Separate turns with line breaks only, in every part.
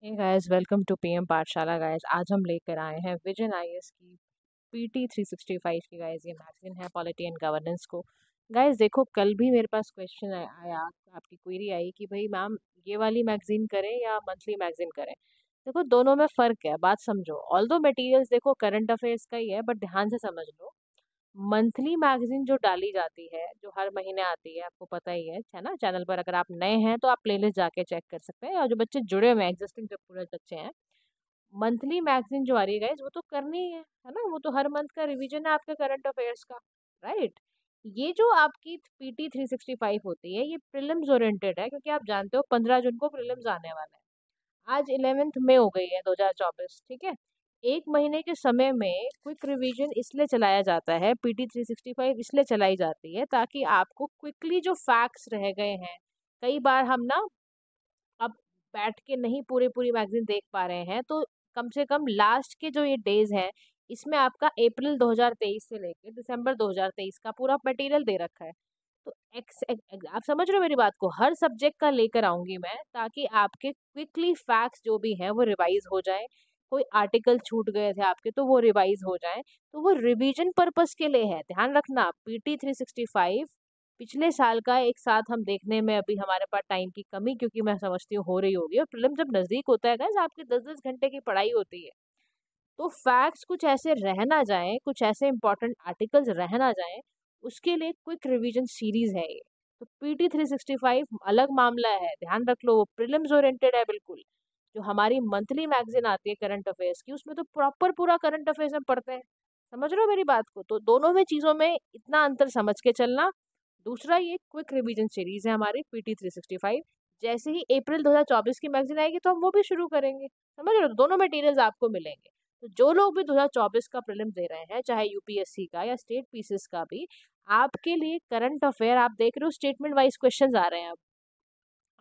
Hey guys, welcome to PM Pathshala. Guys, आज हम लेकर आए हैं विजन आईएएस की पीटी 365 की। गाइस, ये मैगजीन है पॉलिटी एंड गवर्नेंस को। गाइस देखो, कल भी मेरे पास क्वेश्चन आया, आपकी क्वेरी आई कि भाई मैम, ये वाली मैगजीन करें या मंथली मैगजीन करें। देखो, दोनों में फ़र्क है, बात समझो। ऑल्दो मटेरियल्स देखो करंट अफेयर्स का ही है, बट ध्यान से समझ लो। मंथली मैगजीन जो डाली जाती है, जो हर महीने आती है, आपको पता ही है ना। चैनल पर अगर आप नए हैं तो आप प्लेलिस्ट जाके चेक कर सकते हैं, और जो बच्चे जुड़े हुए हैं, एग्जिस्टिंग जो पूरे बच्चे हैं, मंथली मैगजीन जो आ रही है गाइस, वो तो करनी है ना। वो तो हर मंथ का रिवीजन है आपके करंट अफेयर्स का, राइट। ये जो आपकी पीटी 365 होती है, ये प्रीलिम्स ओरिएंटेड है, क्योंकि आप जानते हो 15 जून को प्रीलिम्स आने वाला है। आज 11th मई हो गई है 2024, ठीक है। एक महीने के समय में क्विक रिवीजन इसलिए चलाया जाता है, पीटी 365 इसलिए चलाई जाती है, ताकि आपको क्विकली जो फैक्ट्स रह गए हैं, कई बार हम ना अब बैठ के नहीं पूरी पूरी मैगजीन देख पा रहे हैं, तो कम से कम लास्ट के जो ये डेज हैं, इसमें आपका अप्रैल 2023 से लेके दिसंबर 2023 का पूरा मटेरियल दे रखा है। तो आप समझ रहे हो मेरी बात को। हर सब्जेक्ट का लेकर आऊंगी मैं, ताकि आपके क्विकली फैक्ट्स जो भी हैं वो रिवाइज हो जाएं। कोई आर्टिकल छूट गए थे आपके, तो वो रिवाइज हो जाएं। तो वो रिवीजन पर्पस के लिए है, ध्यान रखना। पीटी 365 पिछले साल का एक साथ हम देखने में अभी हमारे पास टाइम की कमी, क्योंकि मैं समझती हूँ हो रही होगी, और प्रीलिम जब नजदीक होता है गाइस, आपकी 10-10 घंटे की पढ़ाई होती है। तो फैक्ट्स कुछ ऐसे रह ना जाएं, कुछ ऐसे इंपॉर्टेंट आर्टिकल्स रह ना जाएं, उसके लिए क्विक रिवीजन सीरीज है ये। तो पीटी 365 अलग मामला है, ध्यान रख लो। वो प्रीलिम्स ओरिएंटेड है बिल्कुल। जो हमारी मंथली मैगजीन आती है करंट अफेयर्स की, उसमें तो प्रॉपर पूरा करंट अफेयर्स हम पढ़ते हैं। समझ रहे हो मेरी बात को। तो दोनों में चीजों में इतना अंतर समझ के चलना। दूसरा, ये क्विक रिवीजन सीरीज है हमारी पीटी 365। जैसे ही अप्रैल 2024 की मैगजीन आएगी, तो हम वो भी शुरू करेंगे। समझ रहे हो, दोनों मटेरियल्स आपको मिलेंगे। तो जो लोग भी 2024 का प्रीलिम दे रहे हैं, चाहे यूपीएससी का या स्टेट पीसीएस का भी, आपके लिए करंट अफेयर आप देख रहे हो, स्टेटमेंट वाइज क्वेश्चंस आ रहे हैं। अब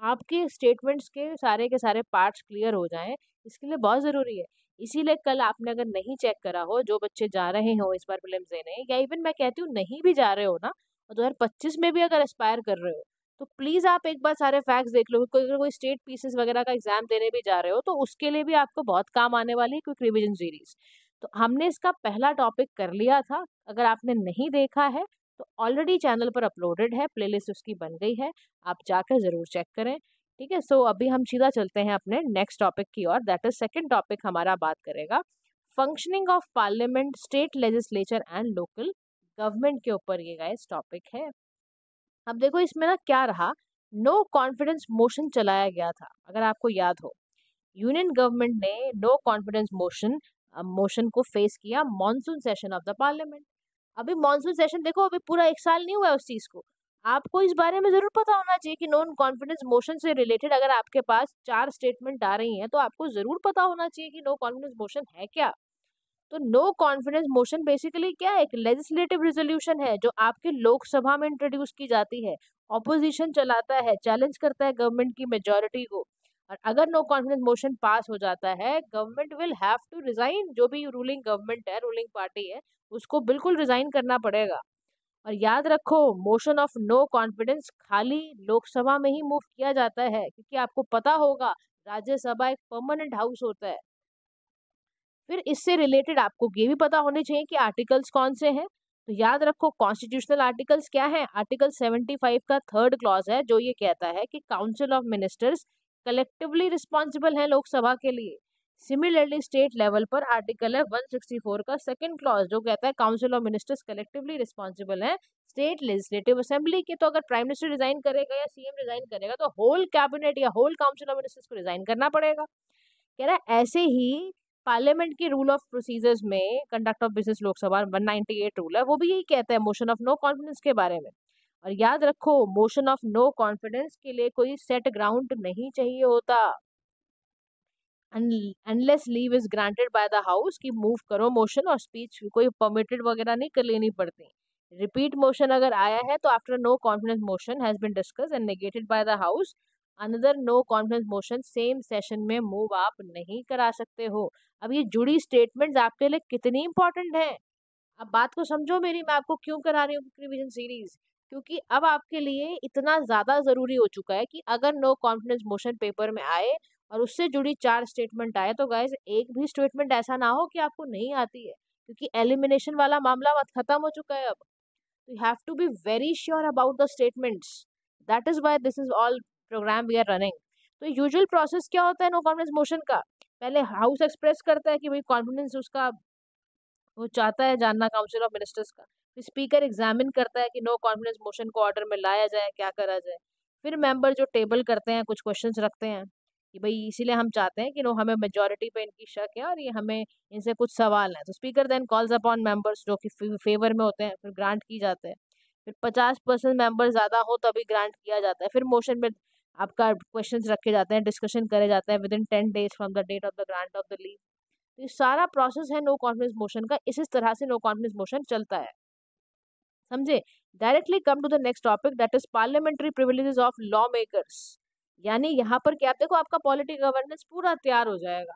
आपके स्टेटमेंट्स के सारे पार्ट्स क्लियर हो जाएं, इसके लिए बहुत ज़रूरी है। इसीलिए कल आपने अगर नहीं चेक करा हो, जो बच्चे जा रहे हो इस बार प्रीलिम्स देने, या इवन मैं कहती हूँ नहीं भी जा रहे हो ना, और 2025 में भी अगर एस्पायर कर रहे हो, तो प्लीज़ आप एक बार सारे फैक्ट्स देख लो। कोई अगर कोई स्टेट पीसीएस वगैरह का एग्जाम देने भी जा रहे हो, तो उसके लिए भी आपको बहुत काम आने वाली है क्विक रिविजन सीरीज। तो हमने इसका पहला टॉपिक कर लिया था। अगर आपने नहीं देखा है, तो ऑलरेडी चैनल पर अपलोडेड है, प्लेलिस्ट उसकी बन गई है, आप जाकर ज़रूर चेक करें। ठीक है। सो अभी हम सीधा चलते हैं अपने नेक्स्ट टॉपिक की ओर। दैट इज सेकंड टॉपिक हमारा बात करेगा functioning of parliament, state legislature and local government के ऊपर ये गाइस टॉपिक है। अब देखो, इसमें ना क्या रहा, नो कॉन्फिडेंस मोशन चलाया गया था, अगर आपको याद हो। यूनियन गवर्नमेंट ने नो कॉन्फिडेंस मोशन मोशन को फेस किया monsoon session of the parliament. अभी मॉनसून सेशन देखो, अभी पूरा एक साल नहीं हुआ है उस चीज को। आपको इस बारे में जरूर पता होना चाहिए कि नॉन कॉन्फिडेंस मोशन से रिलेटेड अगर आपके पास 4 स्टेटमेंट आ रही हैं, तो आपको जरूर पता होना चाहिए कि नो कॉन्फिडेंस मोशन है क्या। तो नो कॉन्फिडेंस मोशन बेसिकली क्या है, एक लेजिस्लेटिव रेजोल्यूशन है, जो आपके लोकसभा में इंट्रोड्यूस की जाती है। ऑपोजिशन चलाता है, चैलेंज करता है गवर्नमेंट की मेजोरिटी को। और अगर नो कॉन्फिडेंस मोशन पास हो जाता है, government will have to resign. जो भी रूलिंग गवर्नमेंट है, रूलिंग पार्टी है, उसको बिल्कुल रिजाइन करना पड़ेगा। और याद रखो, मोशन ऑफ नो कॉन्फिडेंस खाली लोकसभा में ही मूव किया जाता है, क्योंकि आपको पता होगा राज्यसभा एक परमानेंट हाउस होता है। फिर इससे रिलेटेड आपको ये भी पता होने चाहिए कि आर्टिकल्स कौन से हैं। तो याद रखो, कॉन्स्टिट्यूशनल आर्टिकल्स क्या है। आर्टिकल 75 का थर्ड क्लॉज है, जो ये कहता है कि council of ministers collectively responsible है लोकसभा के लिए। सिमिलरली स्टेट लेवल पर आर्टिकल है 164 का सेकंड क्लॉज, जो कहता है council of ministers collectively responsible है स्टेट लेजिस्लेटिव असेंबली के। तो अगर प्राइम मिनिस्टर रिजाइन करेगा या सीएम रिजाइन करेगा, तो होल कैबिनेट या होल काउंसिल ऑफ मिनिस्टर्स को रिजाइन करना पड़ेगा। कह रहा है ऐसे ही पार्लियामेंट के रूल ऑफ प्रोसीजर्स में conduct of business Lok Sabha 198 rule है, वो भी यही कहता है मोशन ऑफ नो कॉन्फिडेंस के बारे में। और याद रखो, मोशन ऑफ नो कॉन्फिडेंस के लिए कोई सेट ग्राउंड नहीं चाहिए होता। Unless leave is granted by the house, की मूव करो मोशन, और स्पीच कोई परमिटेड वगैरह नहीं कर लेनी पड़ती। रिपीट मोशन अगर आया है, तो after no confidence motion has been discuss and negated by the house, another no confidence motion same session में मूव आप नहीं करा सकते हो। अब ये जुड़ी स्टेटमेंट्स आपके लिए कितनी इंपॉर्टेंट है। अब बात को समझो मेरी, मैं आपको क्यों करा रही हूँ रिवीजन सीरीज। क्योंकि अब आपके लिए इतना ज्यादा जरूरी हो चुका है कि अगर नो कॉन्फिडेंस मोशन पेपर में आए, और उससे जुड़ी 4 स्टेटमेंट आए, तो गाइस एक भी स्टेटमेंट ऐसा ना हो कि आपको नहीं आती है, क्योंकि एलिमिनेशन वाला मामला मत खत्म हो चुका है अब। You have to be very sure about the statements. That is why this is all program we are running. तो यूजुअल प्रोसेस क्या होता है नो कॉन्फिडेंस मोशन का? पहले हाउस एक्सप्रेस करता है कि भाई कॉन्फिडेंस उसका वो चाहता है जानना काउंसिल ऑफ मिनिस्टर्स का। फिर स्पीकर एग्जामिन करता है कि नो कॉन्फिडेंस मोशन को ऑर्डर में लाया जाए, क्या करा जाए। फिर मेंबर जो टेबल करते हैं, कुछ क्वेश्चंस रखते हैं कि भाई इसीलिए हम चाहते हैं कि नो, हमें मेजोरिटी पे इनकी शक है और ये हमें इनसे कुछ सवाल है। तो speaker then calls upon members जो कि फेवर में होते हैं, फिर ग्रांट की जाते हैं। फिर 50% मेंबर ज्यादा हो तभी ग्रांट किया जाता है। फिर मोशन में आपका क्वेश्चंस रखे जाते हैं, डिस्कशन करे जाते हैं within 10 days from the date of the grant of the leave. तो ये सारा प्रोसेस है नो कॉन्फिडेंस मोशन का, इस तरह से नो कॉन्फिडेंस मोशन चलता है, समझे। Directly come to the next topic, that is parliamentary privileges of lawmakers. यानी यहाँ पर क्या, देखो आपका पॉलिटी गवर्नेंस पूरा तैयार हो जाएगा,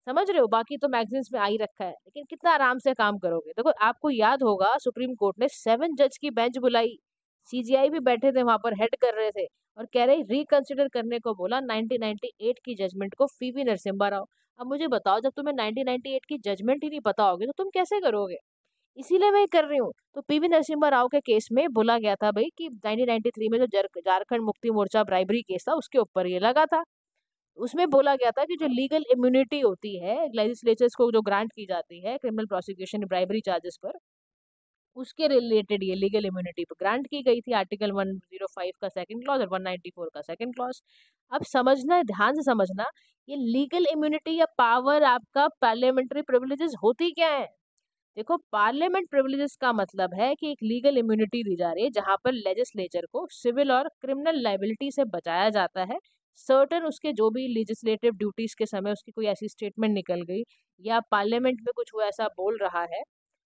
समझ रहे हो। बाकी तो मैगजीन्स में आ ही रखा है, लेकिन कितना आराम से काम करोगे। देखो आपको याद होगा सुप्रीम कोर्ट ने 7 जज की बेंच बुलाई, सीजीआई भी बैठे थे वहां पर, हेड कर रहे थे, और कह रहे रिकंसिडर करने को बोला 1998 की जजमेंट को, पीवी नरसिम्हा राव। अब मुझे बताओ, जब तुम्हें 1998 की जजमेंट ही नहीं पता होगी तो तुम कैसे करोगे। इसीलिए मैं कर रही हूँ। तो पीवी नरसिम्हा राव के केस में बोला गया था भाई कि 1993 में जो झारखंड मुक्ति मोर्चा ब्राइबरी केस था उसके ऊपर ये लगा था। उसमें बोला गया था कि जो लीगल इम्यूनिटी होती है लेजिस्लेचर्स को, जो ग्रांट की जाती है क्रिमिनल प्रोसिक्यूशन ब्राइबरी चार्जेस पर, उसके रिलेटेड ये लीगल इम्यूनिटी पर ग्रांट की गई थी, आर्टिकल 105 का सेकंड क्लॉज और 194 का सेकंड क्लॉज। अब समझना है, ध्यान से समझना, ये लीगल इम्यूनिटी या पावर आपका पार्लियामेंट्री प्रिविलेजेस होती क्या है। देखो पार्लियामेंट प्रिविलेजेस का मतलब है कि एक लीगल इम्यूनिटी दी जा रही है जहां पर लेजिस्लेचर को सिविल और क्रिमिनल लाइबिलिटी से बचाया जाता है। सर्टन उसके जो भी लेजिस्लेटिव ड्यूटीज के समय उसकी कोई ऐसी स्टेटमेंट निकल गई या पार्लियामेंट में कुछ वो ऐसा बोल रहा है,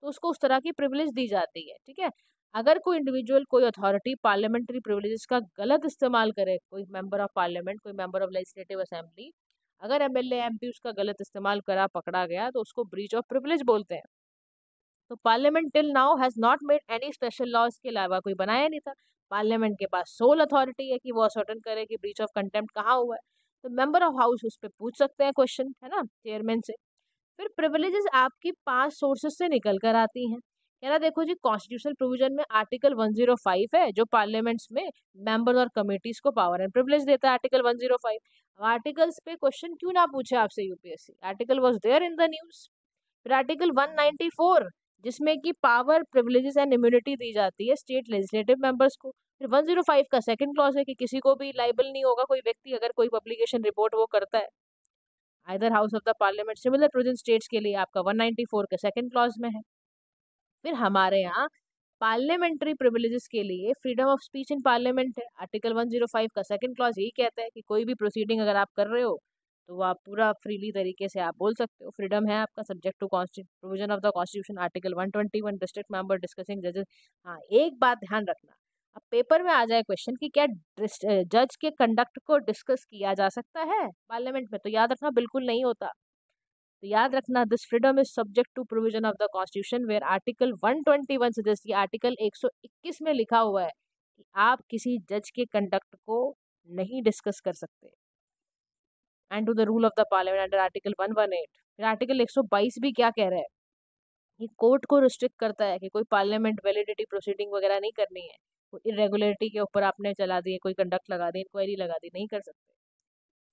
तो उसको उस तरह की प्रिविलेज दी जाती है, ठीक है। अगर कोई इंडिविजुअल, कोई अथॉरिटी पार्लियामेंट्री प्रिविलेजेस का गलत इस्तेमाल करे, कोई मेंबर ऑफ पार्लियामेंट, कोई मेंबर ऑफ लेजिस्लेटिव असेंबली, अगर एमएलए एमपी उसका गलत इस्तेमाल करा, पकड़ा गया, तो उसको ब्रीच ऑफ प्रिविलेज बोलते हैं। तो parliament till now has not made any special law, इसके अलावा कोई बनाया नहीं था। पार्लियामेंट के पास सोल अथॉरिटी है कि वो असर्टन करे कि ब्रीच ऑफ कंटेम्प्ट कहाँ हुआ है। तो मेंबर ऑफ हाउस उस पर पूछ सकते हैं क्वेश्चन, है ना, चेयरमैन से। फिर प्रिविलेजेस आपकी 5 सोर्सेस से निकल कर आती हैं। कह रहा देखो जी, कॉन्स्टिट्यूशनल प्रोविजन में आर्टिकल 105 है जो पार्लियामेंट्स में मेंबर्स और कमिटीज को पावर एंड प्रिविलेज देता है, आर्टिकल 105। अब आर्टिकल्स पे क्वेश्चन क्यों ना पूछे आपसे UPSC, article was there in the news. फिर आर्टिकल 194 जिसमें कि पावर, प्रिविलेजेस एंड इम्यूनिटी दी जाती है स्टेट लेजिस्लेटिव मेंबर्स को। फिर 105 का सेकंड क्लॉज है कि किसी को भी लाइबल नहीं होगा कोई व्यक्ति अगर कोई पब्लिकेशन रिपोर्ट वो करता है either house of the parliament. Similar provision states के लिए आपका 194 के सेकंड क्लॉज में है। फिर हमारे यहाँ पार्लियामेंट्री प्रिविलेजेस के लिए freedom of speech in parliament है, आर्टिकल 105 का सेकंड क्लॉज यही कहता है कि कोई भी प्रोसीडिंग अगर आप कर रहे हो तो वो आप पूरा फ्रीली तरीके से आप बोल सकते हो, फ्रीडम है आपका, subject to provision of the constitution, article 121 district member discussing जजेस। हाँ, एक बात ध्यान रखना, अब पेपर में आ जाए क्वेश्चन कि क्या जज के कंडक्ट को डिस्कस किया जा सकता है पार्लियामेंट में, तो याद रखना बिल्कुल नहीं होता। तो याद रखना, this freedom is subject to provision of the constitution where article 121 suggest, ये आर्टिकल 121 में लिखा हुआ है कि आप किसी जज के कंडक्ट को नहीं डिस्कस कर सकते, and to the rule of the parliament under article 118। फिर आर्टिकल 122 भी क्या कह रहा है कि कोर्ट को रिस्ट्रिक्ट करता है कि कोई पार्लियामेंट वैलिडिटी प्रोसीडिंग वगैरह नहीं करनी है, कोई इरेगुलरिटी के ऊपर आपने चला दी, कोई कंडक्ट लगा दी, इंक्वायरी लगा दी, नहीं कर सकते।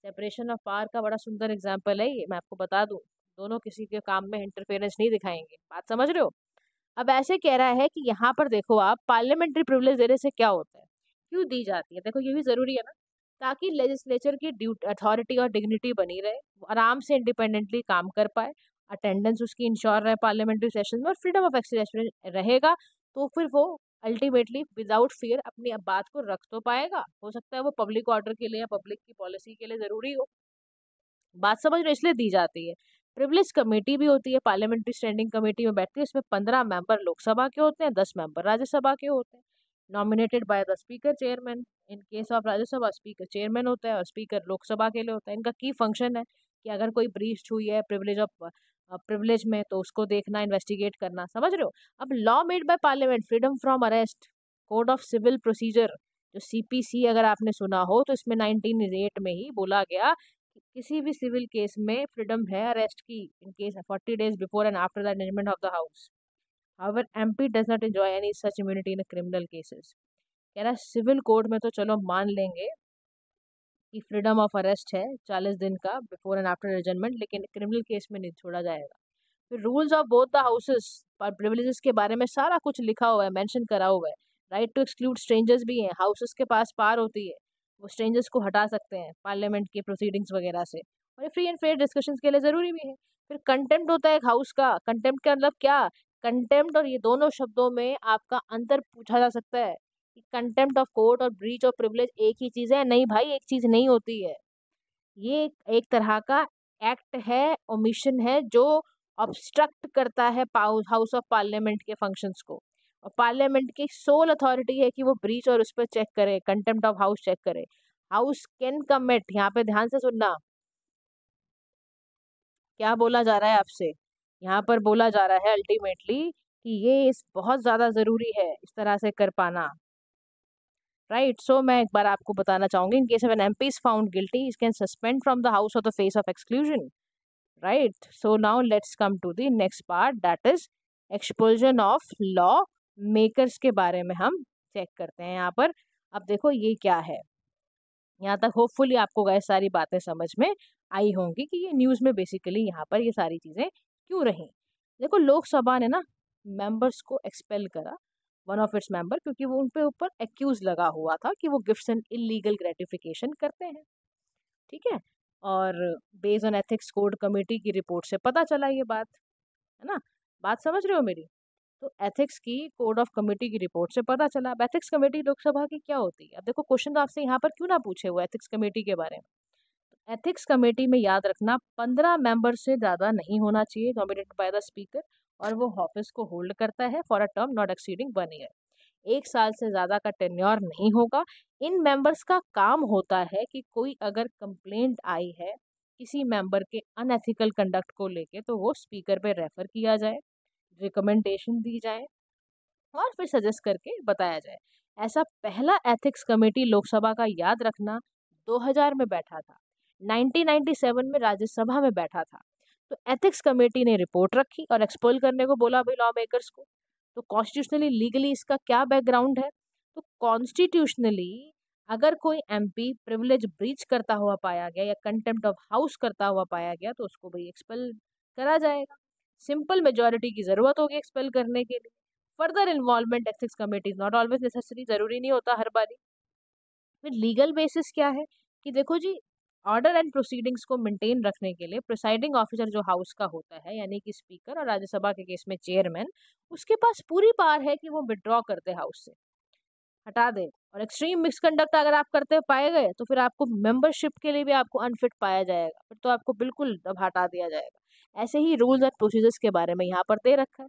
सेपरेशन ऑफ पावर का बड़ा सुंदर एग्जाम्पल है ये, मैं आपको बता दूं, दोनों किसी के काम में इंटरफेरेंस नहीं दिखाएंगे, बात समझ रहे हो। अब ऐसे कह रहा है कि यहाँ पर देखो आप, पार्लियामेंट्री प्रिविलेज देने से क्या होता है, क्यों दी जाती है, देखो ये भी जरूरी है ना, ताकि लेजिस्लेचर की अथॉरिटी और डिग्निटी बनी रहे, वो आराम से इंडिपेंडेंटली काम कर पाए, अटेंडेंस उसकी इंश्योर रहे पार्लियामेंट्री सेशन में, और फ्रीडम ऑफ एक्सप्रेशन रहेगा, तो फिर वो अल्टीमेटली विदाउट फियर अपनी बात को रख तो पाएगा। हो सकता है वो पब्लिक ऑर्डर के लिए या पब्लिक की पॉलिसी के लिए जरूरी हो, बात समझ रहे हो, इसलिए दी जाती है। प्रिविलेज कमेटी भी होती है, पार्लियामेंट्री स्टैंडिंग कमेटी में बैठती है, इसमें 15 मेंबर लोकसभा के होते हैं, 10 मेंबर राज्यसभा के होते हैं, nominated by the speaker chairman. In case of Rajya Sabha speaker chairman होता है और स्पीकर लोकसभा के लिए होता है। इनका की फंक्शन है कि अगर कोई ब्रीच हुई है प्रिविलेज में तो उसको देखना, इन्वेस्टिगेट करना, समझ रहे हो। अब law made by parliament, freedom from arrest, code of civil procedure जो सीपीसी अगर आपने सुना हो, तो इसमें 1908 में ही बोला गया किसी भी सिविल केस में फ्रीडम है अरेस्ट की in case 40 days before and after the judgement of the house. However MP does not enjoy any such immunity in criminal cases. कह रहा है सिविल कोर्ट में तो चलो मान लेंगे कि फ्रीडम ऑफ अरेस्ट है 40 दिन का बिफोर एंड आफ्टर एडजमेंट, लेकिन क्रिमिनल केस में नहीं छोड़ा जाएगा। फिर rules of both the houses पर प्रिविलेजेस के बारे में सारा कुछ लिखा हुआ है, मेंशन करा हुआ है। राइट टू एक्सक्लूड स्ट्रेंजर्स भी हैं, हाउसेस के पास पार होती है, वो स्ट्रेंजर्स को हटा सकते हैं पार्लियामेंट के प्रोसीडिंग्स वगैरह से। और फ्री एंड फेयर डिस्कशंस के लिए ज़रूरी भी है। फिर कंटेम्प्ट होता है एक हाउस का। कंटेम्प्ट का मतलब क्या? कंटेम्प्ट और ये दोनों शब्दों में आपका अंतर पूछा जा सकता है कि कंटेम्प्ट ऑफ कोर्ट और ब्रीच ऑफ प्रिविलेज एक ही चीज़ है? नहीं भाई, एक चीज़ नहीं होती है। ये एक तरह का एक्ट है, ओमिशन है, जो ऑब्स्ट्रक्ट करता है हाउस ऑफ पार्लियामेंट के फंक्शंस को। और पार्लियामेंट की सोल अथॉरिटी है कि वो ब्रीच और उस पर चेक करे, कंटेम्प्ट ऑफ हाउस चेक करे। हाउस कैन कमिट, यहाँ पे ध्यान से सुनना क्या बोला जा रहा है आपसे। यहाँ पर बोला जा रहा है अल्टीमेटली कि ये इस बहुत ज़्यादा ज़रूरी है इस तरह से कर पाना। राइट, सो मैं एक बार आपको बताना चाहूंगी, in case of an MP is found guilty, is can suspend from the house of the face of exclusion. Right, so now let's come to the next part, that is expulsion of lawmakers के बारे में हम check करते हैं यहाँ पर। अब देखो ये क्या है, यहाँ तक होपफुली आपको गए सारी बातें समझ में आई होंगी कि ये न्यूज़ में बेसिकली यहाँ पर ये सारी चीज़ें क्यों रही। देखो लोकसभा ने ना मेंबर्स को एक्सपेल करा, वन ऑफ इट्स मेंबर, क्योंकि वो उन पे ऊपर एक्यूज लगा हुआ था कि वो गिफ्ट्स एंड इलीगल ग्रेटिफिकेशन करते हैं। ठीक है, और based on ethics code committee की रिपोर्ट से पता चला ये बात, है ना? बात समझ रहे हो मेरी? तो एथिक्स की कोड ऑफ कमेटी की रिपोर्ट से पता चला। अब एथिक्स कमेटी लोकसभा की क्या होती है? अब देखो क्वेश्चन तो आपसे यहाँ पर क्यों ना पूछे हुआ एथिक्स कमेटी के बारे में। एथिक्स कमेटी में याद रखना 15 मेंबर से ज़्यादा नहीं होना चाहिए, नॉमिनेटेड बाय द स्पीकर, और वो ऑफिस को होल्ड करता है for a term not exceeding 1 year. 1 साल से ज़्यादा का टेन्योर नहीं होगा। इन मेंबर्स का काम होता है कि कोई अगर कंप्लेंट आई है किसी मेंबर के अनएथिकल कंडक्ट को लेके, तो वो स्पीकर पे रेफर किया जाए, रिकमेंडेशन दी जाए और फिर सजेस्ट करके बताया जाए। ऐसा पहला एथिक्स कमेटी लोकसभा का याद रखना 2000 में बैठा था, 1997 में राज्यसभा में बैठा था। तो एथिक्स कमेटी ने रिपोर्ट रखी और एक्सपोल करने को बोला भाई लॉ मेकर्स को। तो कॉन्स्टिट्यूशनली लीगली इसका क्या बैकग्राउंड है? तो कॉन्स्टिट्यूशनली अगर कोई एमपी प्रिविलेज ब्रीच करता हुआ पाया गया या कंटेम्प्ट ऑफ हाउस करता हुआ पाया गया, तो उसको भाई एक्सपेल करा जाएगा। सिंपल मेजोरिटी की जरूरत होगी एक्सपेल करने के लिए। Further involvement ethics committee is not always necessary, जरूरी नहीं होता हर बारी। फिर लीगल बेसिस क्या है कि देखो जी, ऑर्डर एंड प्रोसीडिंग्स को मेंटेन रखने के लिए प्रिसाइडिंग ऑफिसर जो हाउस का होता है, यानी कि स्पीकर और राज्यसभा के केस में चेयरमैन, उसके पास पूरी पावर है कि वो विड्रॉ कर दे हाउस से, हटा दे। और एक्सट्रीम मिसकंडक्ट अगर आप करते पाए गए तो फिर आपको मेंबरशिप के लिए भी आपको अनफिट पाया जाएगा, फिर तो आपको बिल्कुल अब हटा दिया जाएगा। ऐसे ही रूल्स एंड प्रोसीजर्स के बारे में यहाँ पर दे रखा है।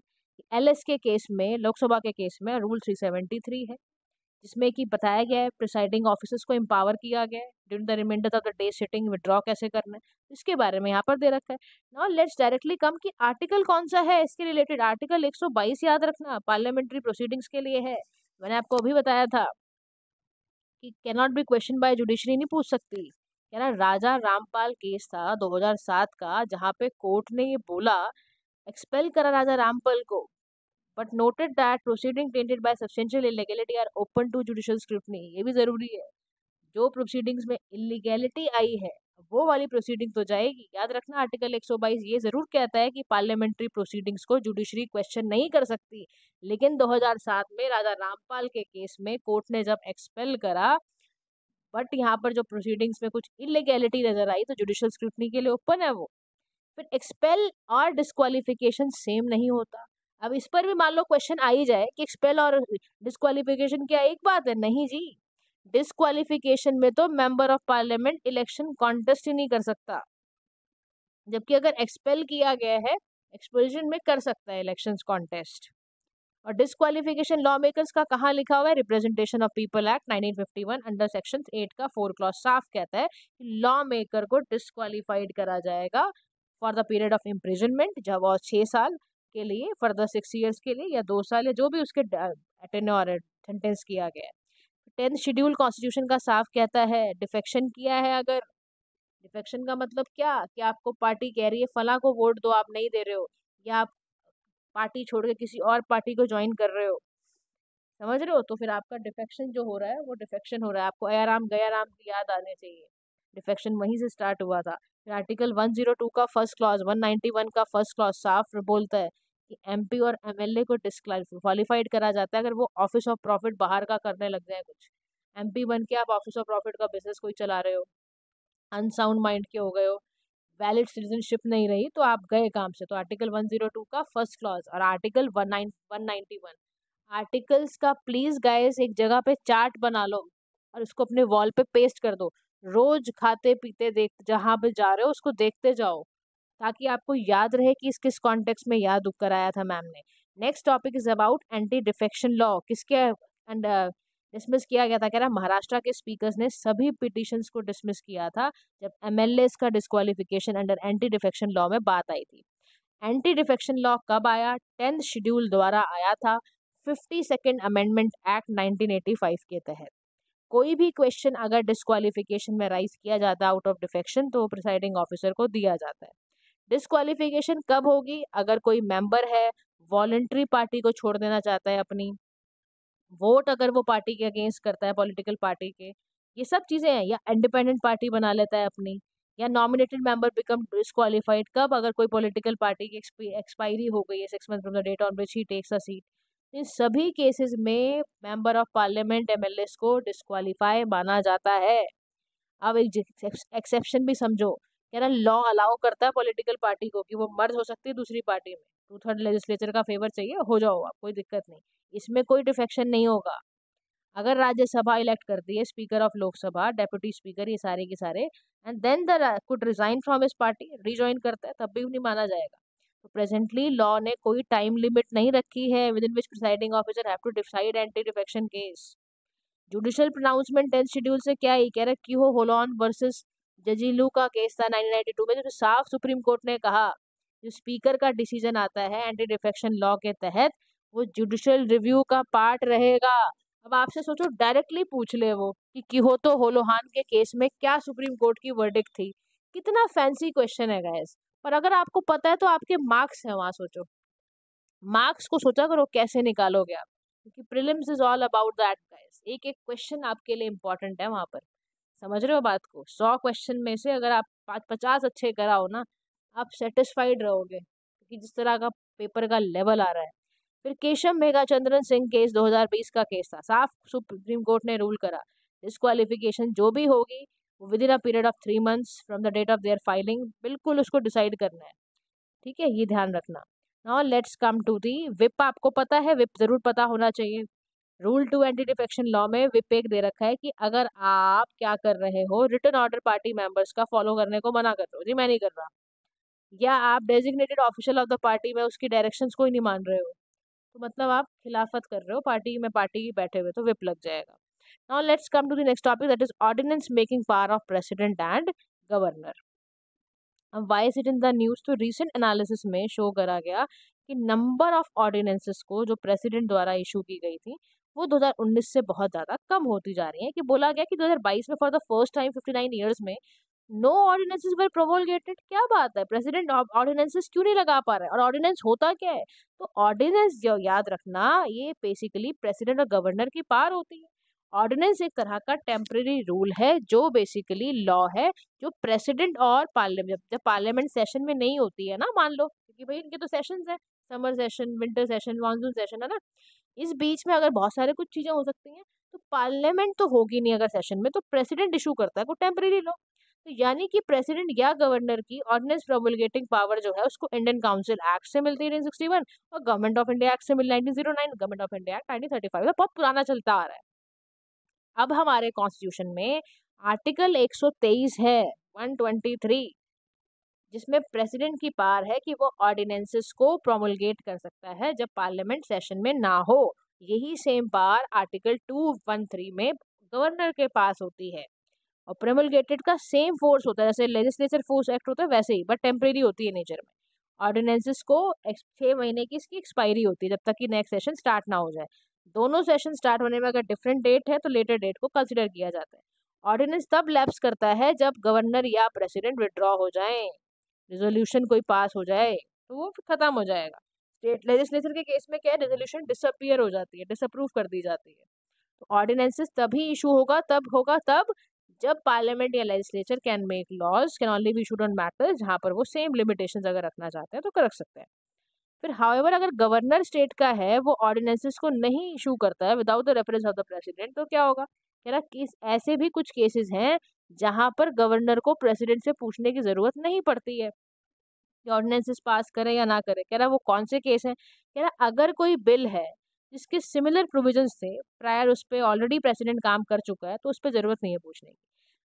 एलएस के केस में, लोकसभा के केस में रूल 373 है, जिसमें कि बताया गया है प्रिसाइडिंग ऑफिसर्स को एम्पावर किया गया है during the reminder of the day sitting withdraw कैसे करना है, इसके बारे में यहाँ पर दे रखा है। नाउ लेट्स डायरेक्टली कम कि आर्टिकल कौन सा है इसके रिलेटेड। आर्टिकल 122 याद रखना, पार्लियामेंट्री प्रोसीडिंग्स के लिए है। मैंने आपको अभी बताया था कि can not be question by judiciary, नहीं पूछ सकती। है ना, राजा रामपाल केस था 2007 का, जहाँ पे कोर्ट ने ये बोला, एक्सपेल करा राजा रामपाल को, but noted that proceeding tainted by substantial illegality are open to judicial scrutiny. ये भी जरूरी है, जो प्रोसीडिंग्स में इलीगैलिटी आई है वो वाली प्रोसीडिंग तो जाएगी। याद रखना आर्टिकल 122 ये जरूर कहता है कि पार्लियामेंट्री प्रोसीडिंग्स को जुडिशरी क्वेश्चन नहीं कर सकती, लेकिन 2007 में राजा रामपाल के केस में कोर्ट ने जब एक्सपेल करा, बट यहाँ पर जो प्रोसीडिंग्स में कुछ इलीगैलिटी नजर आई, तो जुडिशियल स्क्रूटनी के लिए ओपन है वो। फिर एक्सपेल और डिस्क्वालिफिकेशन सेम नहीं होता। अब इस पर भी मान लो क्वेश्चन आ ही जाए कि एक्सपेल और डिस्क्वालिफिकेशन क्या एक बात है? नहीं जी, डिस्क्वालिफिकेशन में तो member of parliament election contest ही नहीं कर सकता, जबकि अगर एक्सपेल किया गया है, एक्सपल्जन में कर सकता है इलेक्शंस कॉन्टेस्ट। और डिस्क्वालिफिकेशन लॉ मेकर्स का कहाँ लिखा हुआ है? Representation of people act 1951 under section 8 का 4 क्लॉज साफ कहता है कि लॉ मेकर को डिस्क्वालिफाइड करा जाएगा for the period of imprisonment, जब वो 6 साल के लिए, फर्दर 6 ईयर्स के लिए, या 2 साल, या जो भी उसके टेन्योर सेंटेंस किया गया है। 10th शेड्यूल कॉन्स्टिट्यूशन का साफ कहता है डिफेक्शन किया है अगर, डिफेक्शन का मतलब क्या, कि आपको पार्टी कह रही है फला को वोट दो, आप नहीं दे रहे हो, या आप पार्टी छोड़ के किसी और पार्टी को ज्वाइन कर रहे हो, समझ रहे हो, तो फिर आपका डिफेक्शन जो हो रहा है वो डिफेक्शन हो रहा है। आपको अयाराम गयाराम की याद आने चाहिए, डिफेक्शन वहीं से स्टार्ट हुआ था। फिर आर्टिकल 102 का फर्स्ट क्लॉज, 191 का फर्स्ट क्लॉज साफ बोलता है कि एमपी और एमएलए को डिस्क्वालिफाइड करा जाता है अगर वो ऑफिस ऑफ प्रॉफिट बाहर का करने लग जाए कुछ। एमपी बन के आप ऑफिस ऑफ प्रॉफिट का बिजनेस कोई चला रहे हो, अनसाउंड माइंड के हो गए हो, वैलिड सिटीजनशिप नहीं रही, तो आप गए काम से। तो आर्टिकल 102 का फर्स्ट क्लॉज और आर्टिकल 191 आर्टिकल्स का प्लीज गाइस एक जगह पे चार्ट बना लो और उसको अपने वॉल पे पेस्ट कर दो। रोज खाते पीते देख जहां पे जा रहे हो उसको देखते जाओ, ताकि आपको याद रहे कि इस किस कॉन्टेक्स्ट में याद कराया था मैम ने। Next topic is about anti defection law. किसके एंड डिसमिस किया गया था, कह रहा महाराष्ट्र के स्पीकर्स ने सभी पिटिशंस को डिसमिस किया था जब एमएलए का disqualification under anti defection law में बात आई थी। एंटी डिफेक्शन लॉ कब आया, 10th शेड्यूल द्वारा आया था 52nd अमेंडमेंट एक्ट 1985 के तहत। कोई भी क्वेश्चन अगर डिस्क्वालिफिकेशन में राइज किया जाता है आउट ऑफ डिफेक्शन तो प्रिसाइडिंग ऑफिसर को दिया जाता है। डिस्क्वालिफिकेशन कब होगी, अगर कोई मेंबर है वॉलंटरी पार्टी को छोड़ देना चाहता है, अपनी वोट अगर वो पार्टी के अगेंस्ट करता है, पॉलिटिकल पार्टी के, ये सब चीजें हैं, या इंडिपेंडेंट पार्टी बना लेता है अपनी, या नॉमिनेटेड मेंबर बिकम डिस्क्वालिफाइड कब, अगर कोई पॉलिटिकल पार्टी की एक्सपायरी हो गई है 6 month from the date on which he takes a seat. इन सभी केसेस में मेंबर ऑफ पार्लियामेंट एमएलए को डिस्क्वालीफाई माना जाता है। अब एक एक्सेप्शन भी समझो, कह रहा लॉ अलाउ करता है पॉलिटिकल पार्टी को कि वो मर्ज हो सकती है दूसरी पार्टी में, 2/3 लेजिस्लेचर का फेवर चाहिए हो जाओ आप, कोई दिक्कत नहीं, इसमें कोई डिफेक्शन नहीं होगा। अगर राज्यसभा इलेक्ट करती है speaker of Lok Sabha, deputy speaker, ये सारे के सारे, and then the could resign from his party, rejoin करता है, तब भी नहीं माना जाएगा। तो प्रेजेंटली लॉ ने कोई टाइम लिमिट नहीं रखी है within which presiding officer have to decide anti defection case. Judicial pronouncement 10th schedule से क्या ही कह रहा है, क्यों होलोन वर्सेस जजीलू का केस था 1992 में, जो साफ सुप्रीम कोर्ट ने कहा जो स्पीकर का डिसीजन आता है एंटी डिफेक्शन लॉ के तहत वो जुडिशियल रिव्यू का पार्ट रहेगा। अब आपसे सोचो डायरेक्टली पूछ ले वो कि किहोतो होलोहान के केस में क्या सुप्रीम कोर्ट की वर्डिक्ट थी। कितना फैंसी क्वेश्चन है गाइस, पर अगर आपको पता है तो आपके मार्क्स है वहां, सोचो मार्क्स को सोचा करो कैसे निकालोगे आप, क्योंकि prelims is all about that guys. एक एक क्वेश्चन आपके लिए इंपॉर्टेंट है वहां पर, समझ रहे हो बात को। 100 क्वेश्चन में से अगर आप 50 अच्छे कराओ ना, आप सेटिस्फाइड रहोगे, क्योंकि जिस तरह का पेपर का लेवल आ रहा है। फिर केशव मेघाचंद्रन सिंह केस 2020 का केस था, साफ सुप्रीम कोर्ट ने रूल करा डिस्क्वालिफिकेशन जो भी होगी वो within a period of 3 months from the date of their filing, बिल्कुल उसको डिसाइड करना है, ठीक है, ये ध्यान रखना। Now let's come to the whip. आपको पता है विप जरूर पता होना चाहिए। रूल 2 एंटी डिफेक्शन लॉ में विप एक दे रखा है कि अगर आप क्या कर रहे हो, रिटर्न ऑर्डर पार्टी मेंबर्स का फॉलो करने को मना कर रहे हो, जी मैं नहीं कर रहा, या आप designated official of the party में उसकी डायरेक्शंस को ही नहीं मान रहे हो, तो मतलब आप खिलाफत कर रहे हो पार्टी में, पार्टी बैठे हुए, तो विप लग जाएगा। Now let's come to the next topic, that is ordinance making power of president and governor. अब why is it in the news, तो रिसेंट एनालिसिस में शो करा गया कि नंबर ऑफ ऑर्डिनेंसेस को जो प्रेसिडेंट द्वारा इशू की गई थी वो 2019 से बहुत ज्यादा कम होती जा रही है। कि बोला गया कि 2022 में for the first time 59 years में नो ऑर्डिनेंसेस वर प्रोमोलगेटेड। क्या बात है, प्रेसिडेंट ऑर्डिनेंसेस क्यों नहीं लगा पा रहा है, और ऑर्डिनेंस होता क्या है, तो ऑर्डिनेंस जो याद रखना ये बेसिकली प्रेसिडेंट और गवर्नर की पावर होती है। ऑर्डिनेंस एक तरह का टेम्परेरी रूल है जो बेसिकली लॉ है, जो प्रेसिडेंट और पार्लियामेंट, जब पार्लियामेंट सेशन में नहीं होती है ना, मान लो, क्योंकि भाई इनके तो सेशंस है, summer session, winter session, monsoon session, है ना, इस बीच में अगर बहुत सारे कुछ चीजें हो सकती हैं, तो पार्लियामेंट तो होगी नहीं अगर सेशन में, तो प्रेसिडेंट इशू करता है वो टेम्परेरी लॉ। तो यानी कि प्रेसिडेंट या गवर्नर की ऑर्डिनेंस प्रोमुलगेटिंग पावर जो है उसको इंडियन काउंसिल एक्ट से मिलती है 1961, और गवर्नमेंट ऑफ इंडिया एक्ट से मिल 1909, गवर्नमेंट ऑफ इंडिया एक्ट 1935, बहुत पुराना चलता आ रहा है। अब हमारे कॉन्स्टिट्यूशन में आर्टिकल 123 है, 123, जिसमें प्रेसिडेंट की पावर है कि वो ऑर्डिनेंसेस को प्रोमुलगेट कर सकता है जब पार्लियामेंट सेशन में ना हो। यही सेम पावर आर्टिकल 213 में गवर्नर के पास होती है, और प्रोमुलगेटेड का सेम फोर्स होता है, जैसे लेजिस्लेचर फोर्स एक्ट होता है वैसे ही, बट टेम्परेरी होती है नेचर में। ऑर्डिनेंसेस को 6 महीने की इसकी एक्सपायरी होती है जब तक कि नेक्स्ट सेशन स्टार्ट ना हो जाए। दोनों सेशन स्टार्ट होने में अगर डिफरेंट डेट है तो लेटर डेट को कंसिडर किया जाता है। ऑर्डिनेंस तब लैप्स करता है जब गवर्नर या प्रेसिडेंट विड्रॉ हो जाए, रेजोल्यूशन कोई पास हो जाए तो वो खत्म हो जाएगा। स्टेट लेजिस्लेचर के केस में क्या है, रेजोल्यूशन डिसअपियर हो जाती है, डिसअप्रूव कर दी जाती है। तो ऑर्डिनेंसेस तभी इशू होगा तब जब पार्लियामेंट या legislature can make laws can only be issued on matters जहां पर वो सेम लिमिटेशंस अगर रखना चाहते हैं तो रख सकते हैं। फिर हाउएवर अगर गवर्नर स्टेट का है वो ऑर्डिनेंसेस को नहीं इशू करता है without the reference of the president, तो क्या होगा, कह रहा कि ऐसे भी कुछ केसेस हैं जहां पर गवर्नर को प्रेसिडेंट से पूछने की जरूरत नहीं पड़ती है कि ऑर्डिनेंसेस पास करें या ना करें। कह रहा वो कौन से केस हैं, कह रहा अगर कोई बिल है जिसके सिमिलर प्रोविजंस थे प्रायर, उस पर ऑलरेडी प्रेसिडेंट काम कर चुका है तो उस पर जरूरत नहीं है पूछने की।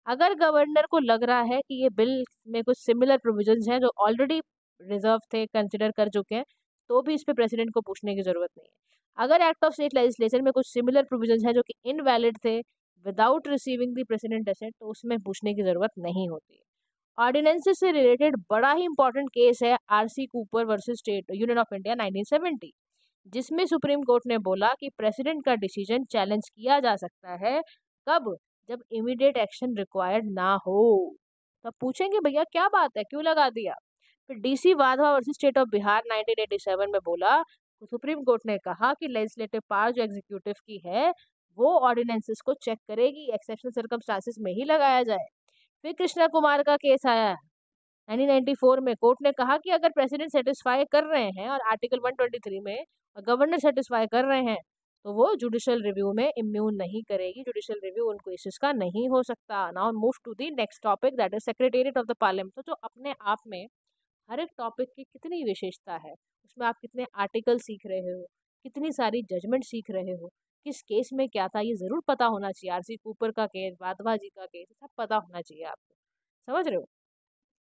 अगर गवर्नर को लग रहा है कि ये बिल में कुछ सिमिलर प्रोविजंस हैं जो ऑलरेडी रिजर्व थे, कंसिडर कर चुके हैं, तो भी इस पे प्रेसिडेंट को पूछने की जरूरत नहीं है। अगर एक्ट ऑफ स्टेट लेजिस्लेशन में कुछ सिमिलर प्रोविजंस हैं जो कि इनवैलिड थे without receiving the president assent, तो उसमें पूछने की जरूरत नहीं होती है। ऑर्डिनेंसेस से रिलेटेड बड़ा ही इंपॉर्टेंट केस है RC Cooper versus state union of India 1970, जिसमें सुप्रीम कोर्ट ने बोला कि प्रेसिडेंट का डिसीजन चैलेंज किया जा सकता है, कब, जब इमीडिएट एक्शन रिक्वायर्ड ना हो। तब पूछेंगे भैया क्या बात है, क्यों लगा दिया। फिर DC Wadhwa versus state of Bihar 1987 में बोला, तो सुप्रीम कोर्ट ने कहा कि लेजिस्लेटिव पावर जो एग्जीक्यूटिव की है वो ऑर्डिनेंसेस को चेक करेगी, एक्सेप्शनल सर्कमस्टांसेस में ही लगाया जाए। फिर कृष्णा कुमार का केस आया 1994 में, कोर्ट ने कहा कि अगर प्रेसिडेंट सेटिस्फाई कर रहे हैं और आर्टिकल 123 में और गवर्नर सेटिस्फाई कर रहे हैं तो वो जुडिशियल रिव्यू में इम्यून नहीं करेगी, जुडिशियल रिव्यू उन केसेस का नहीं हो सकता। Now move to the next topic that is secretariat of the parliament. तो जो अपने आप में हर एक टॉपिक की कितनी विशेषता है, उसमें आप कितने आर्टिकल सीख रहे हो, कितनी सारी जजमेंट सीख रहे हो, किस केस में क्या था, ये जरूर पता होना चाहिए। आरसी कूपर का केस, वाधवा जी का केस, सब पता होना चाहिए आपको। समझ रहे हो।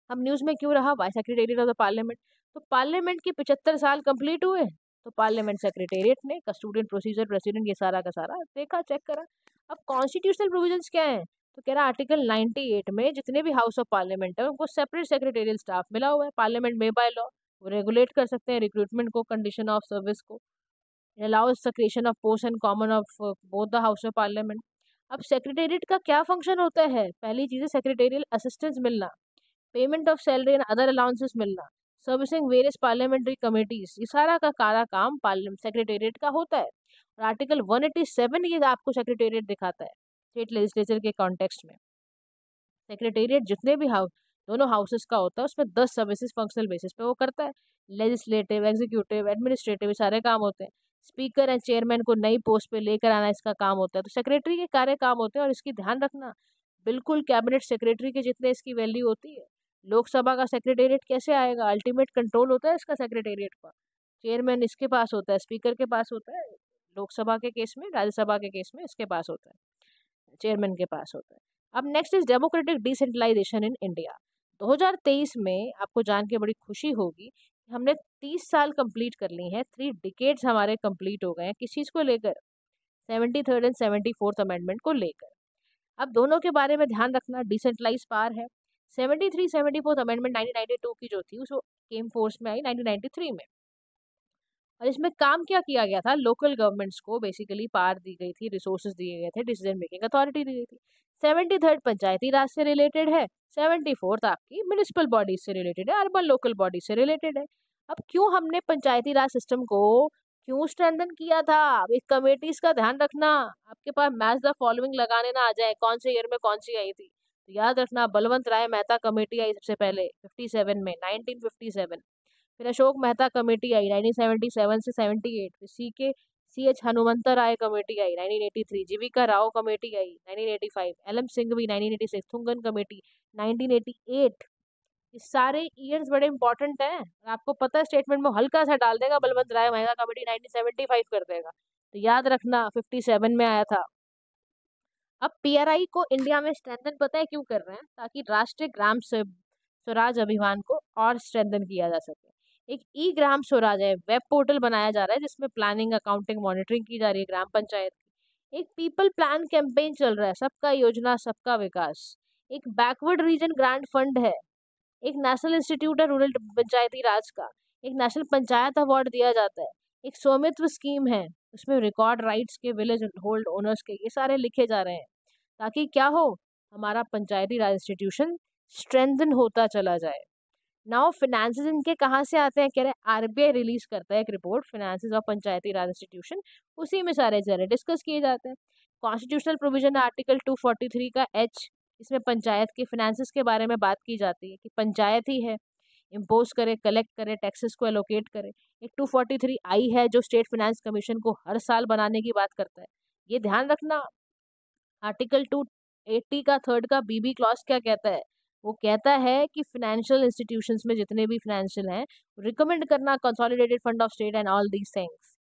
अब न्यूज़ में क्यों रहा vice secretariat of the parliament, तो पार्लियामेंट के 75 साल कंप्लीट हुए तो पार्लियामेंट सेक्रेटेरिएट ने कस्टोडियन प्रोसीजर प्रेसिडेंट ये सारा का सारा देखा, चेक करा। अब कॉन्स्टिट्यूशनल प्रोविजंस क्या है, तो कह रहा आर्टिकल 98 में जितने भी हाउस ऑफ पार्लियामेंट है उनको सेपरेट सेक्रेटेरियल स्टाफ मिला हुआ है। पार्लियामेंट में बाय लॉ वो रेगुलेट कर सकते हैं रिक्रूटमेंट को, कंडीशन ऑफ सर्विस को, allows the creation of post and common of both the house of parliament. अब सेक्रेटेरिएट का क्या फंक्शन होता है, पहली चीज है सेक्रेटेरियल असिस्टेंस मिलना, payment of salary and other allowances मिलना, सर्विसिंग वेरियस पार्लियामेंट्री कमेटीज, ये सारा का सारा काम पार्लियामेंट सेक्रेटेरिएट का होता है। और आर्टिकल 187 ये आपको सेक्रेटेरिएट दिखाता है स्टेट लेजिस्लेचर के कॉन्टेक्स्ट में। सेक्रेटेरिएट जितने भी हाउस, दोनों हाउसेस का होता है, उसमें 10 सर्विसेज फंक्शनल बेसिस पे वो करता है। लेजिस्लेटिव, एग्जीक्यूटिव, एडमिनिस्ट्रेटिव सारे काम होते हैं। स्पीकर एंड चेयरमैन को नई पोस्ट पे लेकर आना इसका काम होता है। तो सेक्रेटरी के कार्य काम होते हैं और इसकी ध्यान रखना, बिल्कुल कैबिनेट सेक्रेटरी के जितने इसकी वैल्यू होती है। लोकसभा का सेक्रेटेरिएट कैसे आएगा, अल्टीमेट कंट्रोल होता है इसका सेक्रेटेरिएट का, चेयरमैन इसके पास होता है, स्पीकर के पास होता है, लोकसभा के केस में, राज्यसभा के केस में इसके पास होता है, चेयरमैन के पास होता है। अब next is democratic decentralization in India. 2023 में आपको जान के बड़ी खुशी होगी कि हमने 30 साल कंप्लीट कर ली हैं, 3 डिकेड्स हमारे कंप्लीट हो गए हैं। किस चीज़ को लेकर, 73rd एंड 74th अमेंडमेंट को लेकर। अब दोनों के बारे में ध्यान रखना, डिसेंट्रलाइज पावर है। 73 74th अमेंडमेंट 1992 की जो थी उसको केम फोर्स में आई 1993 में, और इसमें काम क्या किया गया था, लोकल गवर्नमेंट्स को बेसिकली पावर दी गई थी, रिसोर्सेज दिए गए थे, डिसीजन मेकिंग अथॉरिटी दी गई थी। 73rd पंचायती राज से रिलेटेड है, 74th आपकी म्यूनिसिपल बॉडीज से रिलेटेड है, अर्बन लोकल बॉडी से रिलेटेड है। अब क्यों हमने पंचायती राज सिस्टम को क्यों स्ट्रेंथन किया था, अब इस कमेटीज का ध्यान रखना, आपके पास मैच द फॉलोइंग लगाने ना आ जाए कौन से ईयर में कौन सी आई थी, तो याद रखना बलवंत राय मेहता कमेटी आई सबसे पहले 57 में, 1957। फिर अशोक मेहता कमेटी आई 1977 से 78। फिर सी एच हनुमंता राय कमेटी आई 1983। जीविका राव कमेटी आई 1985। एल.एम. सिंघवी 1986। थुंगन कमेटी 1988। ये सारे ईयर्स बड़े इंपॉर्टेंट हैं, आपको पता है स्टेटमेंट में हल्का सा डाल देगा बलवंत राय मेहता कमेटी 1975 कर देगा, तो याद रखना 57 में आया था। अब पीआरआई को इंडिया में स्ट्रेंथन पता है क्यों कर रहे हैं, ताकि राष्ट्रीय ग्राम स्वराज अभियान को और स्ट्रेंथन किया जा सके। एक ई ग्राम स्वराज है, वेब पोर्टल बनाया जा रहा है जिसमें प्लानिंग, अकाउंटिंग, मॉनिटरिंग की जा रही है ग्राम पंचायत की। एक पीपल प्लान कैंपेन चल रहा है, सबका योजना सबका विकास। एक बैकवर्ड रीजन ग्रांट फंड है। एक नेशनल इंस्टीट्यूट है रूरल पंचायती राज का। एक नेशनल पंचायत अवार्ड दिया जाता है। एक स्वामित्व स्कीम है, उसमें रिकॉर्ड राइट्स के विलेज होल्ड ओनर्स के ये सारे लिखे जा रहे हैं, ताकि क्या हो, हमारा पंचायती राज इंस्टीट्यूशन स्ट्रेंथन होता चला जाए। नाउ फिनेंसेस इनके कहाँ से आते हैं, कह रहे आरबीआई रिलीज करता है एक report, finances of Panchayati Raj institution, उसी में सारे जरे डिस्कस किए जाते हैं। कॉन्स्टिट्यूशनल प्रोविजन आर्टिकल 243 का एच, इसमें पंचायत के फिनेंसेस के बारे में बात की जाती है कि पंचायत ही है, इम्पोज करे, कलेक्ट करे, टैक्सेस को एलोकेट करे। एक 243 आई है जो स्टेट फाइनेंस कमीशन को हर साल बनाने की बात करता है। ये ध्यान रखना। आर्टिकल 280 का थर्ड का बीबी क्लॉज क्या कहता है, वो कहता है कि फाइनेंशियल इंस्टीट्यूशंस में जितने भी फाइनेंशियल हैं, रिकमेंड करना consolidated fund of state and all these things.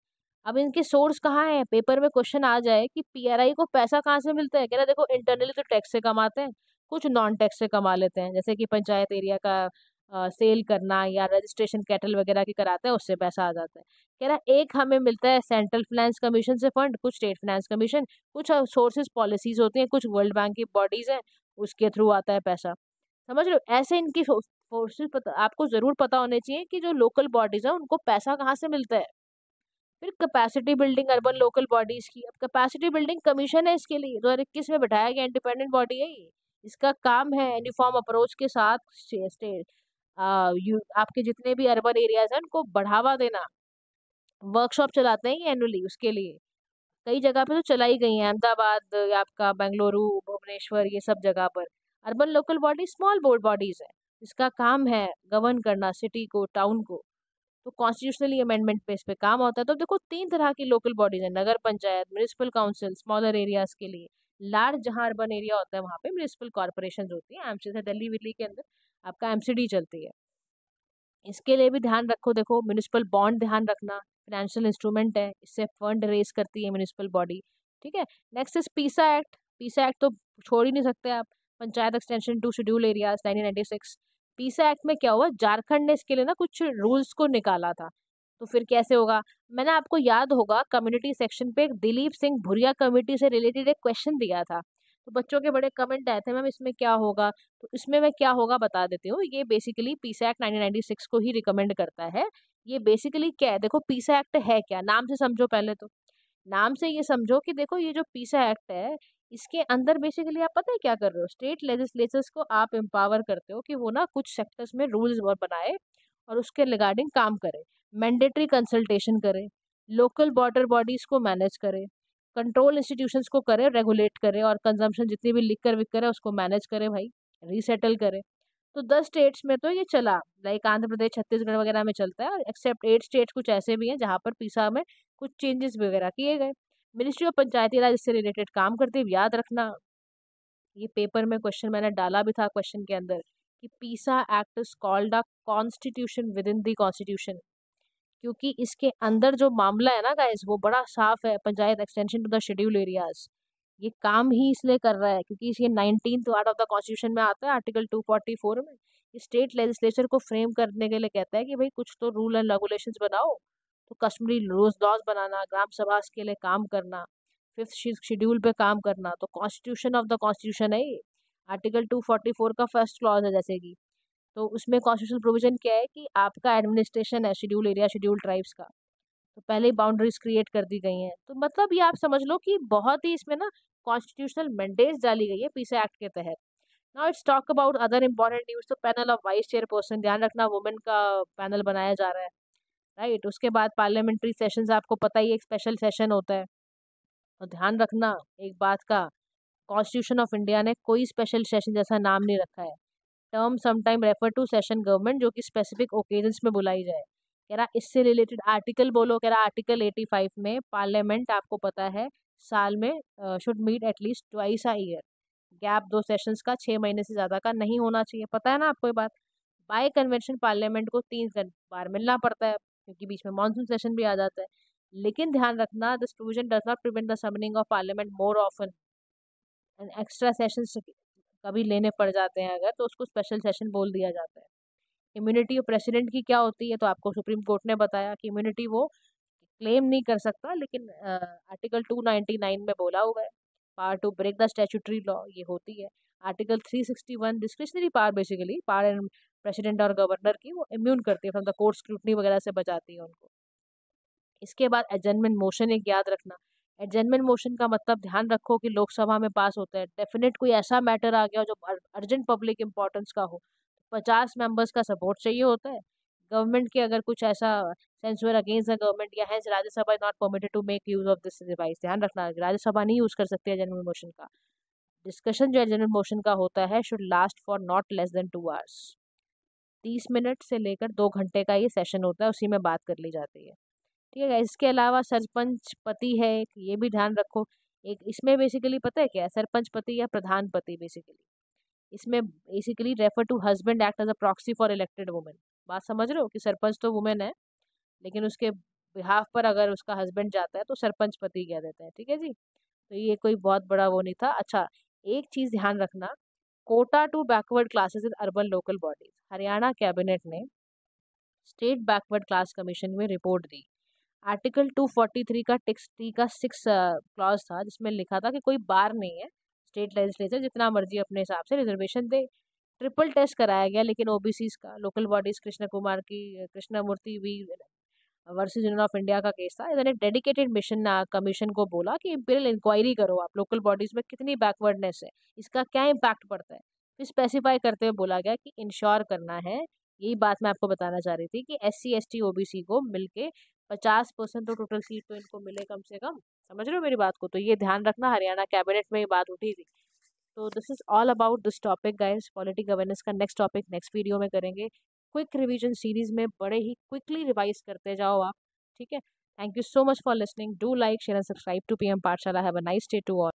अब इनके सोर्स कहाँ है, पेपर में क्वेश्चन आ जाए कि पीआरआई को पैसा कहाँ से मिलता है, कह रहा देखो इंटरनली तो टैक्स से कमाते हैं, कुछ नॉन टैक्स से कमा लेते हैं, जैसे कि पंचायत एरिया का सेल करना या रजिस्ट्रेशन कैटल वगैरह की कराते हैं, उससे पैसा आ जाता है। कह रहा एक हमें मिलता है सेंट्रल फाइनेंस कमीशन से फंड, कुछ स्टेट फाइनेंस कमीशन, कुछ सोर्सेज पॉलिसीज होती हैं, कुछ वर्ल्ड बैंक की बॉडीज हैं, उसके थ्रू आता है पैसा। समझ रहे हो, ऐसे इनकी फोर्सेज पता, आपको जरूर पता होने चाहिए कि जो लोकल बॉडीज है उनको पैसा कहाँ से मिलता है। फिर capacity building urban local bodies की, अब कैपेसिटी बिल्डिंग कमीशन है इसके लिए 2021 में बैठाया गया, इंडिपेंडेंट बॉडी है ये। इसका काम है यूनिफॉर्म अप्रोच के साथ स्टेट आपके जितने भी अर्बन एरियाज हैं उनको बढ़ावा देना। वर्कशॉप चलाते हैं ये एनुअली, उसके लिए कई जगह पे तो चलाई गई है, अहमदाबाद या आपका बेंगलुरु, भुवनेश्वर, ये सब जगह पर। Urban local body small board bodies है, इसका काम है गवर्न करना सिटी को, टाउन को। तो कॉन्स्टिट्यूशनली अमेंडमेंट पे इस पे काम होता है। तो देखो 3 तरह की लोकल बॉडीज है, nagar panchayat, municipal council smaller areas के लिए, लार्ज जहाँ अर्बन एरिया होता है वहाँ पे म्युनिसिपल कॉर्पोरेशन होती है, एमसी से दिल्ली विल्ली के अंदर आपका एमसीडी चलती है। इसके लिए भी ध्यान रखो, देखो म्युनिसिपल बॉन्ड ध्यान रखना, फाइनेंशियल इंस्ट्रूमेंट है, इससे फंड रेज करती है म्युनिसिपल बॉडी। ठीक है। Next is PESA act, PESA act तो छोड़ ही नहीं सकते आप, panchayat extension to schedule areas 1996। PESA act में क्या हुआ, झारखंड ने इसके लिए ना कुछ रूल्स को निकाला था। तो फिर कैसे होगा, मैंने आपको याद होगा कम्युनिटी सेक्शन पे एक दिलीप सिंह भुरिया कमेटी से रिलेटेड एक क्वेश्चन दिया था, तो बच्चों के बड़े कमेंट आए थे मैम इसमें क्या होगा। तो इसमें मैं क्या होगा बता देती हूँ, ये बेसिकली पीसा एक्ट 1996 को ही रिकमेंड करता है। ये बेसिकली क्या है, देखो पीसा एक्ट है क्या, नाम से समझो पहले तो। नाम से ये समझो कि देखो ये जो पीसा एक्ट है, इसके अंदर बेसिकली आप पता है क्या कर रहे हो, स्टेट लेजिस्लेचर्स को आप एम्पावर करते हो कि वो ना कुछ सेक्टर्स में रूल्स बनाए और उसके रिगार्डिंग काम करे, मैंडेटरी कंसल्टेशन करे, लोकल बॉर्डर बॉडीज को मैनेज करे, कंट्रोल इंस्टीट्यूशंस को करे, रेगुलेट करे, और कंजम्पशन जितनी भी लिकर विकर है उसको मैनेज करे भाई, रीसेटल करे। तो 10 स्टेट्स में तो ये चला, लाइक आंध्र प्रदेश छत्तीसगढ़ वगैरह में चलता है, और एक्सेप्ट 8 स्टेट्स कुछ ऐसे भी हैं जहाँ पर पीसा में कुछ चेंजेस वगैरह किए गए। मिनिस्ट्री ऑफ पंचायती राज इससे रिलेटेड काम करती है, याद रखना। ये पेपर में क्वेश्चन मैंने डाला भी था क्वेश्चन के अंदर कि पीसा act is called a constitution with in the constitution, क्योंकि इसके अंदर जो मामला है ना गाइस वो बड़ा साफ है, panchayat extension to the schedule areas. ये काम ही इसलिए कर रहा है क्योंकि ये 19th art of the constitution में आता है, आर्टिकल 244 में। स्टेट लेजिस्लेचर को फ्रेम करने के लिए कहता है कि भाई कुछ तो रूल एंड रेगुलेशंस बनाओ। तो कस्टमरी लॉज बनाना, ग्राम सभा के लिए काम करना, 5th शेड्यूल पे काम करना, तो कॉन्स्टिट्यूशन ऑफ द कॉन्स्टिट्यूशन है ये। आर्टिकल 244 का फर्स्ट क्लॉज है जैसे कि, तो उसमें कॉन्स्टिट्यूशनल प्रोविजन क्या है कि आपका एडमिनिस्ट्रेशन है शेड्यूल एरिया शेड्यूल ट्राइब्स का, तो पहले ही बाउंड्रीज क्रिएट कर दी गई हैं। तो मतलब ये आप समझ लो कि बहुत ही इसमें ना कॉन्स्टिट्यूशनल मैंडेट्स डाली गई है पीसा एक्ट के तहत। Now it's talk about other important news, तो पैनल ऑफ वाइस चेयरपर्सन, ध्यान रखना वुमेन का पैनल बनाया जा रहा है, राइट। उसके बाद पार्लियामेंट्री सेशंस, आपको पता ही एक स्पेशल सेशन होता है। तो ध्यान रखना एक बात का, कॉन्स्टिट्यूशन ऑफ इंडिया ने कोई स्पेशल सेशन जैसा नाम नहीं रखा है। Term sometime refer to session government, जो कि स्पेसिफिक ओकेजन्स में बुलाई जाए। कह रहा इससे रिलेटेड आर्टिकल बोलो, कह रहा आर्टिकल 85 में पार्लियामेंट आपको पता है साल में should meet at least twice a year, gap 2 sessions का 6 महीने से ज़्यादा का नहीं होना चाहिए, पता है ना आपको ये बात। बाय कन्वेंशन पार्लियामेंट को 3 बार मिलना पड़ता है क्योंकि बीच में मानसून सेशन भी आ जाता है। लेकिन ध्यान रखना, this provision does not prevent the summoning of parliament more often, and extra sessions कभी लेने पड़ जाते हैं अगर, तो उसको स्पेशल सेशन बोल दिया जाता है। इम्यूनिटी प्रेसिडेंट की क्या होती है, तो आपको सुप्रीम कोर्ट ने बताया कि इम्यूनिटी वो क्लेम नहीं कर सकता, लेकिन आर्टिकल 299 में बोला हुआ है power to break the statutory law ये होती है। Article 361 discretionary power, basically power and president और गवर्नर की, वो इम्यून करती है फ्रॉम द कोर्ट स्क्रूटनी वगैरह से बचाती है उनको। इसके बाद एडजर्नमेंट मोशन एक याद रखना, एडजर्नमेंट मोशन का मतलब ध्यान रखो कि लोकसभा में पास होता है, डेफिनेट कोई ऐसा मैटर आ गया जो अर्जेंट पब्लिक इंपॉर्टेंस का हो, 50 मेंबर्स का सपोर्ट चाहिए होता है। गवर्नमेंट के अगर कुछ ऐसा सेंसर अगेंस्ट द गवर्नमेंट या है, Rajya Sabha is not permitted to make use of this device. ध्यान रखना, राज्यसभा नहीं यूज कर सकती है जनरल मोशन का। डिस्कशन जो जनरल मोशन का होता है should last for not less than 2 hours. 30 minute से लेकर 2 घंटे का ये सेशन होता है, उसी में बात कर ली जाती है। ठीक है, इसके अलावा सरपंच पति है एक, ये भी ध्यान रखो। एक इसमें बेसिकली पता है क्या है, सरपंच पति या प्रधान पति बेसिकली, इसमें basically refer to husband act as a proxy for elected women. बात समझ रहे हो कि सरपंच तो वुमेन है, लेकिन उसके बिहाफ पर अगर उसका हस्बैंड जाता है तो सरपंच पति कह देते हैं। ठीक है जी, तो ये कोई बहुत बड़ा वो नहीं था। अच्छा, एक चीज ध्यान रखना, quota to backward classes in urban local bodies. Haryana cabinet ने स्टेट बैकवर्ड क्लास कमीशन में रिपोर्ट दी। आर्टिकल 243 का टिक्स टी का 6 क्लॉज था, जिसमें लिखा था कि कोई बार नहीं है, स्टेट लेजिस्लेचर जितना मर्जी अपने हिसाब से रिजर्वेशन दे। ट्रिपल टेस्ट कराया गया, लेकिन ओबीसीज का लोकल बॉडीज, कृष्ण कुमार की Krishnamurthy V versus union of India का केस था। इन्होंने डेडिकेटेड मिशन कमीशन को बोला कि इंपीरियल इंक्वायरी करो आप, लोकल बॉडीज में कितनी बैकवर्डनेस है, इसका क्या इम्पैक्ट पड़ता है। फिर स्पेसिफाई करते हुए बोला गया कि इंश्योर करना है, यही बात मैं आपको बताना चाह रही थी, कि SC ST OBC को मिलके 50% तो टोटल सीट तो इनको मिले कम से कम। समझ रहे हो मेरी बात को? तो ये ध्यान रखना, हरियाणा कैबिनेट में ये बात उठी थी। तो this is all about this topic guys, polity governance का नेक्स्ट टॉपिक नेक्स्ट वीडियो में करेंगे। क्विक रिवीजन सीरीज में बड़े ही क्विकली रिवाइज करते जाओ आप। ठीक है, thank you so much for listening, do like share and subscribe to PM Pathshala. Have a nice day to all.